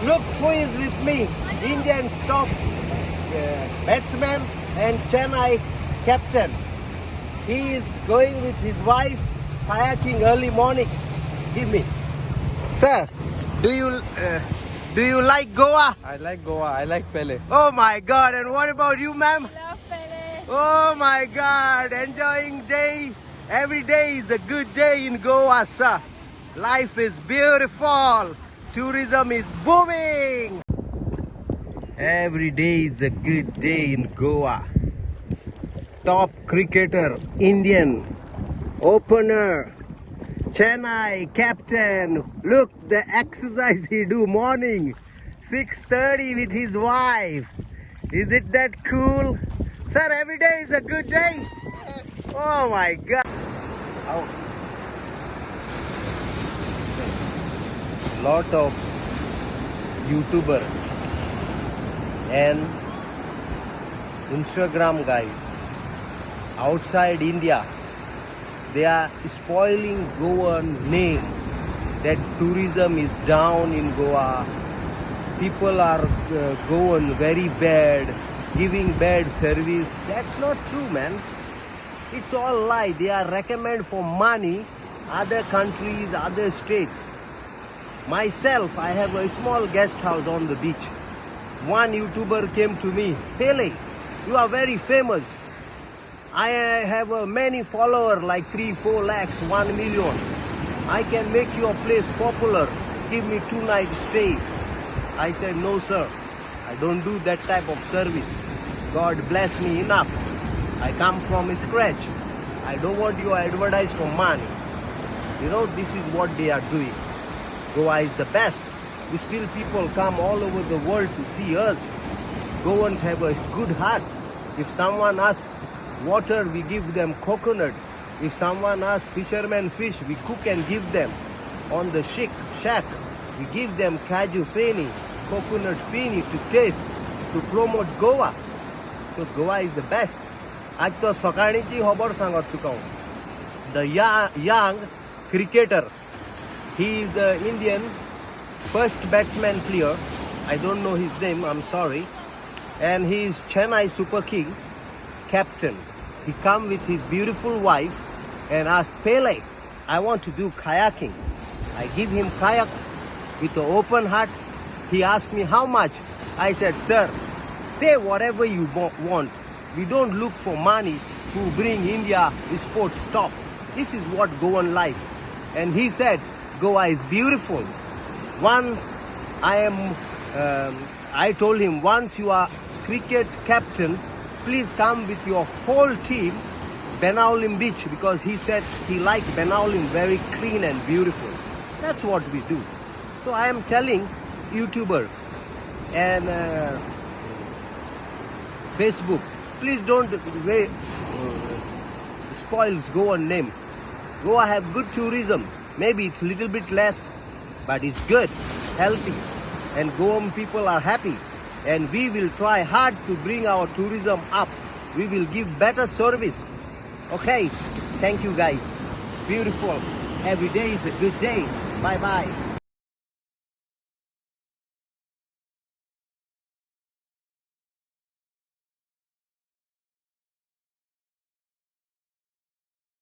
Look who is with me. Indian top batsman and Chennai captain. He is going with his wife kayaking early morning. Give me. Sir, do you like Goa? I like Goa. I like Pele. Oh my God. And what about you, ma'am? Love Pele. Oh my God. Enjoying day. Every day is a good day in Goa, sir. Life is beautiful. Tourism is booming. Every day is a good day in Goa. Top cricketer, Indian, opener, Chennai captain. Look the exercise he do morning. 6:30 with his wife. Is it that cool? Sir, every day is a good day. Oh my God. Oh. Lot of YouTuber and Instagram guys outside India, they are spoiling Goan name, that tourism is down in Goa, people are going very bad, giving bad service. That's not true, man. It's all lie. They are recommend for money other countries, other states. Myself, I have a small guest house on the beach. One YouTuber came to me, Pele, you are very famous. I have many followers, like 3-4 lakhs, 1 million. I can make your place popular. Give me 2 nights stay. I said, no sir, I don't do that type of service. God bless me enough. I come from scratch. I don't want you to advertise for money. You know, this is what they are doing. Goa is the best. Still people come all over the world to see us. Goans have a good heart. If someone asks water, we give them coconut. If someone asks fishermen fish, we cook and give them. On the shack, we give them kaju feni, coconut feni to taste, to promote Goa. So Goa is the best. Aaj to sakanichi hobar sangat tukau. The young cricketer, he is the Indian first batsman player. I don't know his name, I'm sorry. And he is Chennai Super King captain. He come with his beautiful wife and asked, Pele, I want to do kayaking. I give him kayak with an open heart. He asked me how much. I said, sir, pay whatever you want. We don't look for money to bring India sports top. This is what Goan life. And he said, Goa is beautiful. Once I told him, once you are cricket captain, please come with your whole team, Benaulim beach, because he said he likes Benaulim very clean and beautiful. That's what we do. So I am telling YouTuber and Facebook, please don't spoil Goan name. Goa have good tourism. Maybe it's a little bit less, but it's good, healthy, and Goan people are happy. And we will try hard to bring our tourism up. We will give better service. Okay, thank you guys. Beautiful. Every day is a good day. Bye-bye.